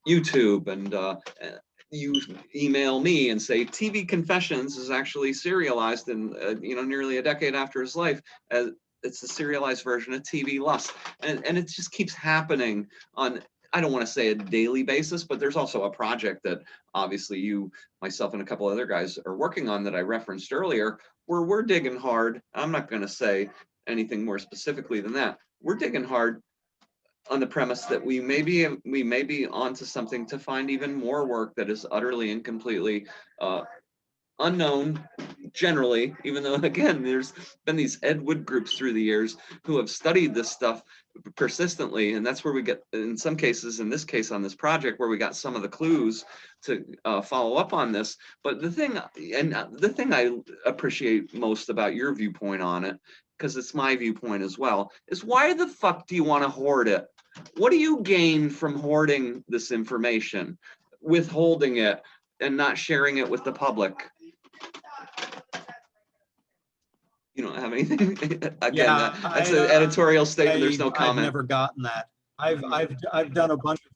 YouTube, and you email me and say TV Confessions is actually serialized in nearly a decade after his life. It's a serialized version of TV Lust, and it just keeps happening on, I don't want to say a daily basis, but there's also a project that obviously you, myself, and a couple other guys are working on that I referenced earlier, where we're digging hard. I'm not going to say anything more specifically than that. We're digging hard on the premise that we may be onto something to find even more work that is utterly and completely unknown generally, even though, again, there's been these Ed Wood groups through the years who have studied this stuff persistently, and that's where we get, in some cases, in this case on this project, where we got some of the clues to follow up on this. But the thing I appreciate most about your viewpoint on it, because it's my viewpoint as well, is why the fuck do you want to hoard it? What do you gain from hoarding this information, withholding it, and not sharing it with the public? You don't have anything? Again, Yeah, that's an editorial statement. There's no comment. I've never gotten that. I've done a bunch of,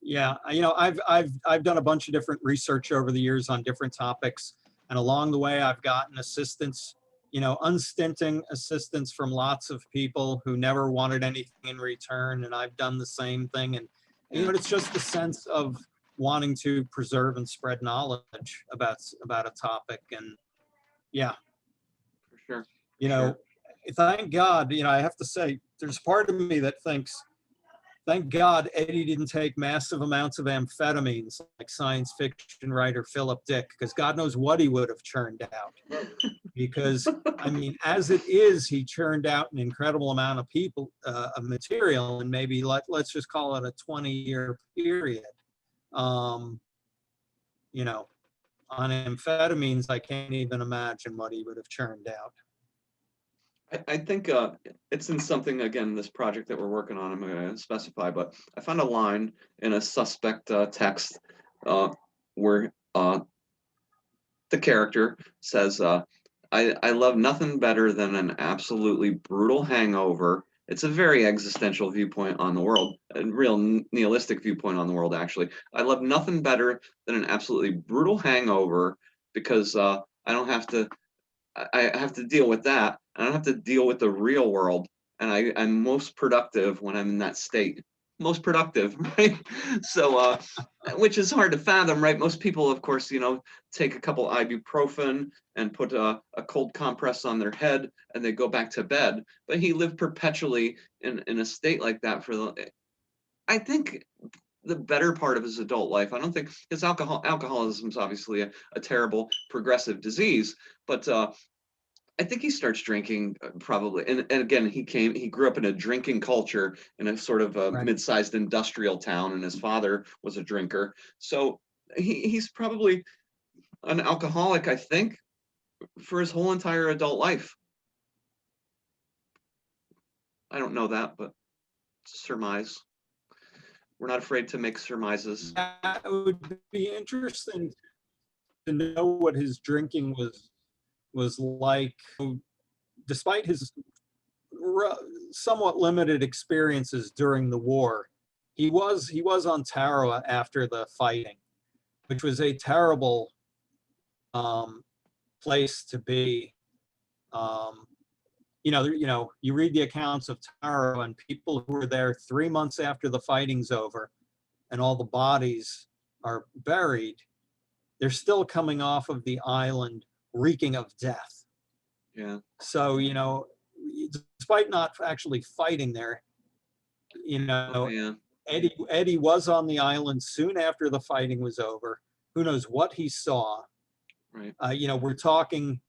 yeah, I've done a bunch of different research over the years on different topics, and along the way I've gotten assistance, unstinting assistance from lots of people who never wanted anything in return, and I've done the same thing. And it's just the sense of wanting to preserve and spread knowledge about a topic. And yeah, for sure. Thank God, I have to say, there's part of me that thinks, thank God Eddie didn't take massive amounts of amphetamines like science fiction writer Philip Dick, because God knows what he would have churned out. Because, I mean, as it is, he churned out an incredible amount of material, and maybe let's just call it a 20-year period. On amphetamines, I can't even imagine what he would have churned out. I think it's in something, again, this project that we're working on, I'm going to specify, but I found a line in a suspect text where the character says, I love nothing better than an absolutely brutal hangover. It's a very existential viewpoint on the world, a real nihilistic viewpoint on the world, actually. I love nothing better than an absolutely brutal hangover because I don't have to, I have to deal with that. I don't have to deal with the real world. And I'm most productive when I'm in that state. Most productive, right? So, which is hard to fathom, right? Most people, of course, take a couple ibuprofen and put a cold compress on their head and they go back to bed. But he lived perpetually in a state like that I think, the better part of his adult life. I don't think his alcoholism is obviously a terrible progressive disease, but I think he starts drinking probably, and again, he grew up in a drinking culture in a sort of a Right. mid-sized industrial town, and his father was a drinker. So he's probably an alcoholic, I think, for his whole entire adult life. I don't know that, but surmise. We're not afraid to make surmises. Yeah, it would be interesting to know what his drinking was like, despite his somewhat limited experiences during the war. He was on Tara after the fighting, which was a terrible um, place to be. Um, you read the accounts of Tara and people who were there 3 months after the fighting's over, and all the bodies are buried. They're still coming off of the island reeking of death. Yeah. So, despite not actually fighting there, Oh yeah. Eddie was on the island soon after the fighting was over. Who knows what he saw? Right. We're talking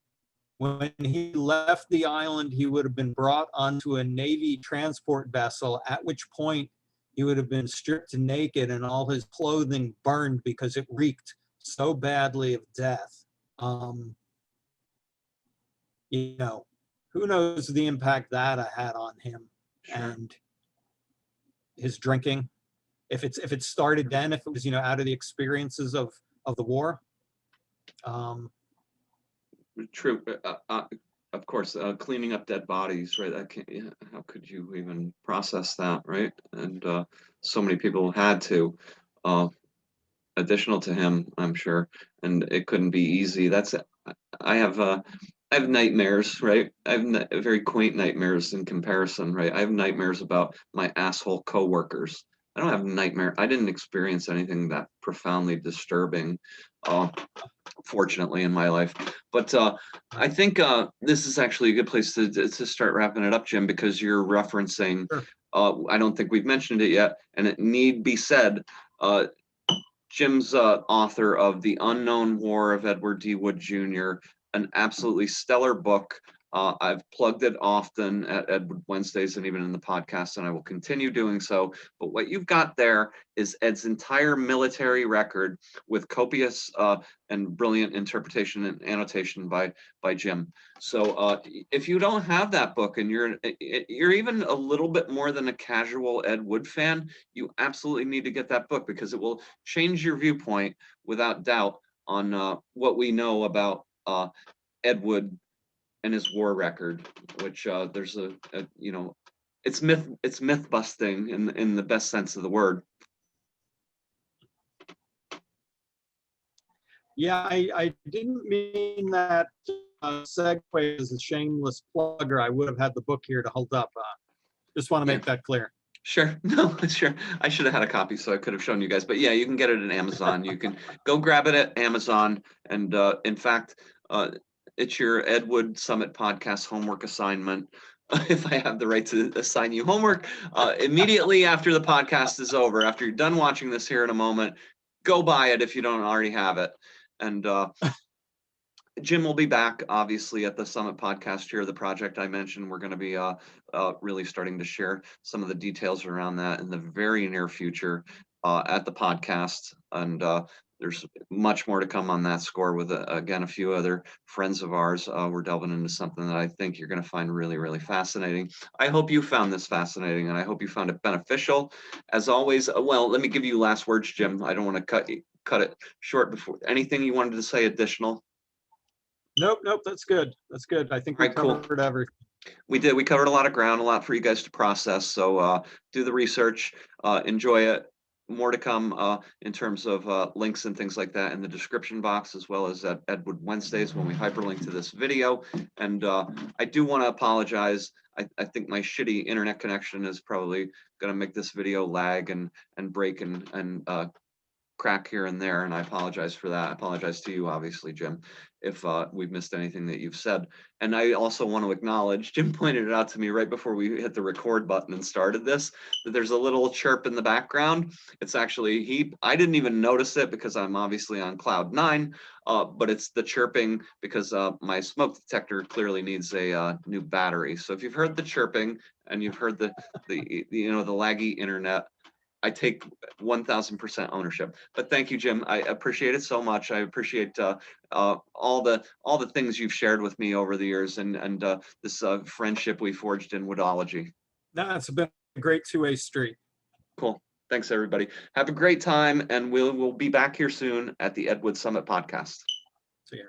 when he left the island, he would have been brought onto a Navy transport vessel, at which point he would have been stripped naked and all his clothing burned because it reeked so badly of death. You know, who knows the impact that had on him. Sure. And his drinking, if it started then, if it was out of the experiences of the war. True. Of course, cleaning up dead bodies, right? How could you even process that, right? And so many people had to, uh, additional to him, I'm sure, and it couldn't be easy. I have nightmares, right? I have very quaint nightmares in comparison, right? I have nightmares about my asshole coworkers. I don't have nightmare. I didn't experience anything that profoundly disturbing, uh, fortunately, in my life. But I think this is actually a good place to start wrapping it up, Jim, because you're referencing. Sure. I don't think we've mentioned it yet, and it need be said. Jim's author of The Unknown War of Edward D. Wood Jr., an absolutely stellar book. I've plugged it often at Edward Wednesdays and even in the podcast, and I will continue doing so. But what you've got there is Ed's entire military record with copious and brilliant interpretation and annotation by Jim. So if you don't have that book and you're even a little bit more than a casual Ed Wood fan, you absolutely need to get that book because it will change your viewpoint without doubt on what we know about Ed Wood and his war record, which there's it's myth busting in the best sense of the word. Yeah, I didn't mean that segue as a shameless plugger. I would have had the book here to hold up. Just want to make that clear. Sure. No, sure. I should have had a copy so I could have shown you guys. But yeah, you can get it at Amazon. You can go grab it at Amazon. And in fact, it's your Ed Wood Summit podcast homework assignment. If I have the right to assign you homework, immediately after the podcast is over, after you're done watching this here in a moment, go buy it if you don't already have it. And Jim will be back, obviously, at the Summit podcast here, the project I mentioned. We're going to be really starting to share some of the details around that in the very near future at the podcast. And there's much more to come on that score with, again, a few other friends of ours. We're delving into something that I think you're going to find really, really fascinating. I hope you found this fascinating, and I hope you found it beneficial. As always, well, let me give you last words, Jim. I don't want to cut it short before anything you wanted to say additional. Nope, nope, that's good. That's good. I think we All right, cool. covered everything. We did. We covered a lot of ground, a lot for you guys to process. So do the research, enjoy it. More to come in terms of links and things like that in the description box, as well as at Edwood Wednesdays when we hyperlink to this video. And I do want to apologize. I think my shitty internet connection is probably going to make this video lag and break and crack here and there, and I apologize for that. I apologize to you, obviously, Jim, if we've missed anything that you've said. And I also want to acknowledge, Jim pointed it out to me right before we hit the record button and started this, that there's a little chirp in the background. It's actually I didn't even notice it because I'm obviously on cloud 9, but it's the chirping because my smoke detector clearly needs a new battery. So if you've heard the chirping and you've heard the laggy internet, I take 1000% ownership. But thank you, Jim. I appreciate it so much. I appreciate all the things you've shared with me over the years and this friendship we forged in woodology. That's been a great two-way street. Cool. Thanks, everybody. Have a great time, and we'll be back here soon at the Edwood Summit podcast. See ya.